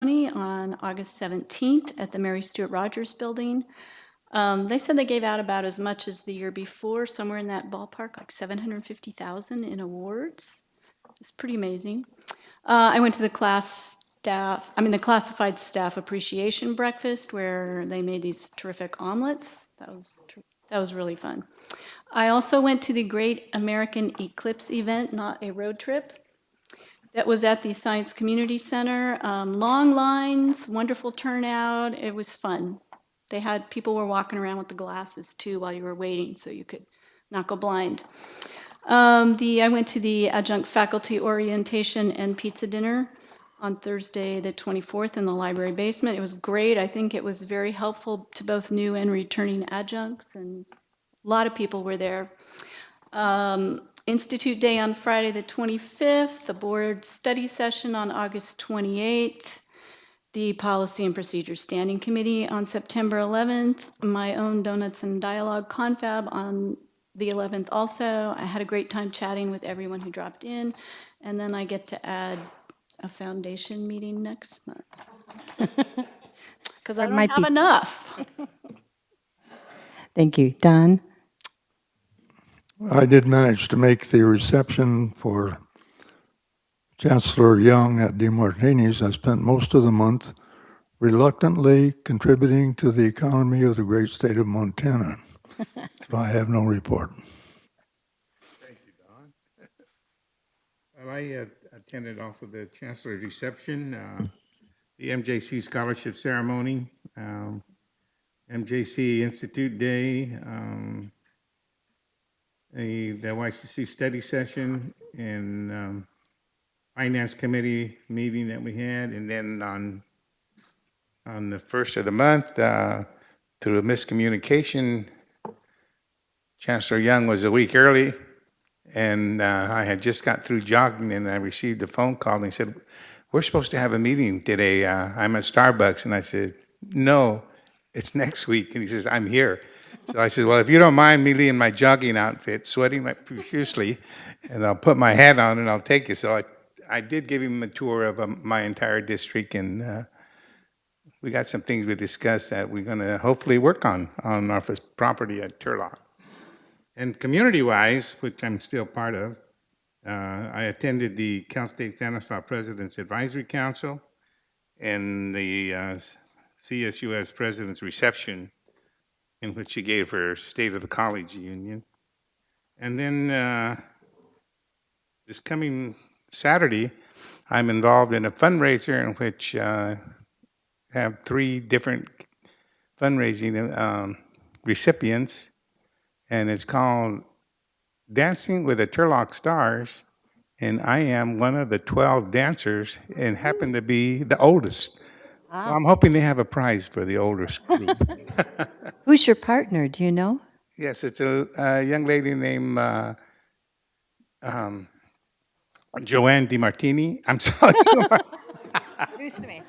on August 17th at the Mary Stuart Rogers Building. They said they gave out about as much as the year before, somewhere in that ballpark, like $750,000 in awards. It's pretty amazing. I went to the the classified staff appreciation breakfast where they made these terrific omelets. That was really fun. I also went to the Great American Eclipse event, not a road trip. That was at the Science Community Center. Long lines, wonderful turnout. It was fun. People were walking around with the glasses too while you were waiting, so you could not go blind. I went to the adjunct faculty orientation and pizza dinner on Thursday, the 24th, in the library basement. It was great. I think it was very helpful to both new and returning adjuncts, and a lot of people were there. Institute Day on Friday the 25th, the board study session on August 28th, the Policy and Procedures Standing Committee on September 11th, my own Donuts and Dialogue confab on the 11th also. I had a great time chatting with everyone who dropped in, and then I get to add a foundation meeting next month. Because I don't have enough. Thank you. Don? I did manage to make the reception for Chancellor Young at DeMartini's. I spent most of the month reluctantly contributing to the economy of the great state of Montana. So I have no report. Thank you, Don. Well, I attended also the Chancellor's reception, the MJC Scholarship Ceremony, MJC Institute Day, the YCC study session, and Finance Committee meeting that we had, and then on the first of the month, through a miscommunication, Chancellor Young was a week early, and I had just got through jogging, and I received a phone call, and he said, "We're supposed to have a meeting today. I'm at Starbucks." And I said, "No, it's next week." And he says, "I'm here." So I said, "Well, if you don't mind me in my jogging outfit, sweating profusely, and I'll put my hat on and I'll take you." So I did give him a tour of my entire district, and we got some things we discussed that we're going to hopefully work on our property at Turlock. And community-wise, which I'm still part of, I attended the Cal State Stanislaus President's Advisory Council and the CSUS President's reception, in which she gave her State of the College Union. And then this coming Saturday, I'm involved in a fundraiser in which have 3 different fundraising recipients, and it's called Dancing with the Turlock Stars, and I am one of the 12 dancers and happen to be the oldest. Wow. So I'm hoping they have a prize for the oldest group. Who's your partner? Do you know? Yes, it's a young lady named Joanne DiMartini. I'm sorry. Introduce me.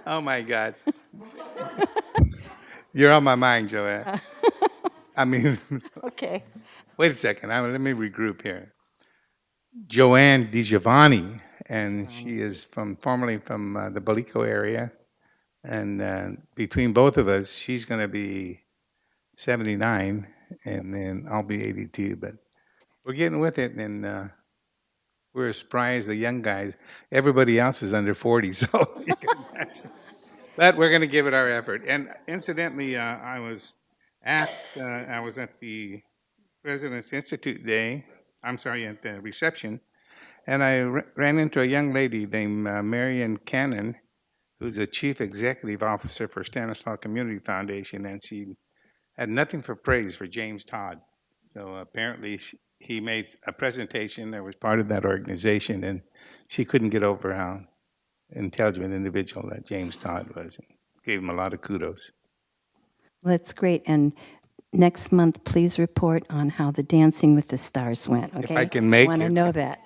Oh, my God. You're on my mind, Joanne. I mean, Okay. wait a second. Let me regroup here. Joanne DiGiovanni, and she is formerly from the Balico area. And between both of us, she's going to be 79, and then I'll be 82. But we're getting with it, and we're as spry as the young guys. Everybody else is under 40, so you can imagine. But we're going to give it our effort. And incidentally, I was asked, I was at the President's Institute Day, at the reception, and I ran into a young lady named Marion Cannon, who's a chief executive officer for Stanislaus Community Foundation, and she had nothing for praise for James Todd. So apparently he made a presentation that was part of that organization, and she couldn't get over how intelligent individual that James Todd was, and gave him a lot of kudos. Well, that's great. And next month, please report on how the Dancing with the Stars went, okay? If I can make it. I want to know that.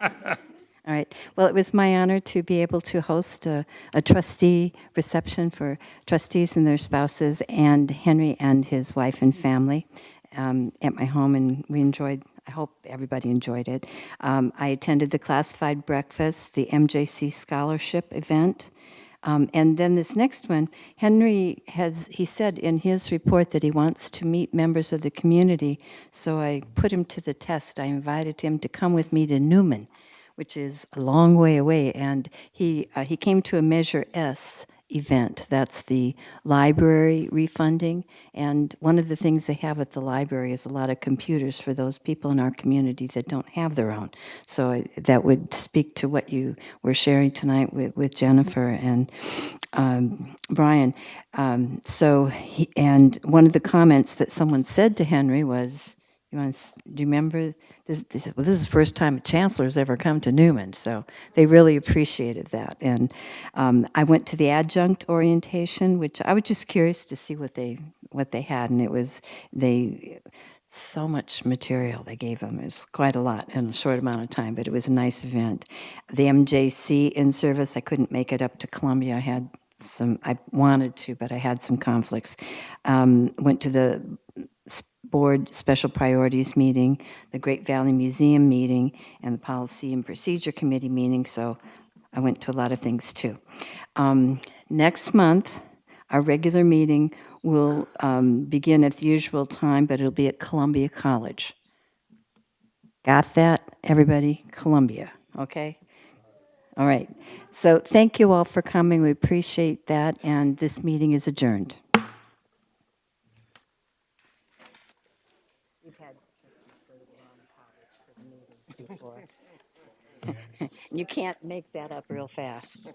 All right. Well, it was my honor to be able to host a trustee reception for trustees and their spouses and Henry and his wife and family at my home, and I hope everybody enjoyed it. I attended the classified breakfast, the MJC scholarship event, And then this next one, Henry he said in his report that he wants to meet members of the community, so I put him to the test. I invited him to come with me to Newman, which is a long way away, and he came to a Measure S event. That's the library refunding, and one of the things they have at the library is a lot of computers for those people in our community that don't have their own. So that would speak to what you were sharing tonight with Jennifer and Brian. And one of the comments that someone said to Henry was, do you remember this? Well, this is the first time a chancellor's ever come to Newman, so they really appreciated that. And I went to the adjunct orientation, which I was just curious to see what they had, and it was so much material they gave them. It was quite a lot in a short amount of time, but it was a nice event. The MJC in service, I couldn't make it up to Columbia. I wanted to, but I had some conflicts. Went to the board special priorities meeting, the Great Valley Museum meeting, and the Policy and Procedure Committee meeting, so I went to a lot of things too. Next month, our regular meeting will begin at the usual time, but it'll be at Columbia College. Got that, everybody? Columbia, okay? All right. So thank you all for coming. We appreciate that, and this meeting is adjourned. We've had trustees go to the wrong college for the meetings before. You can't make that up real fast.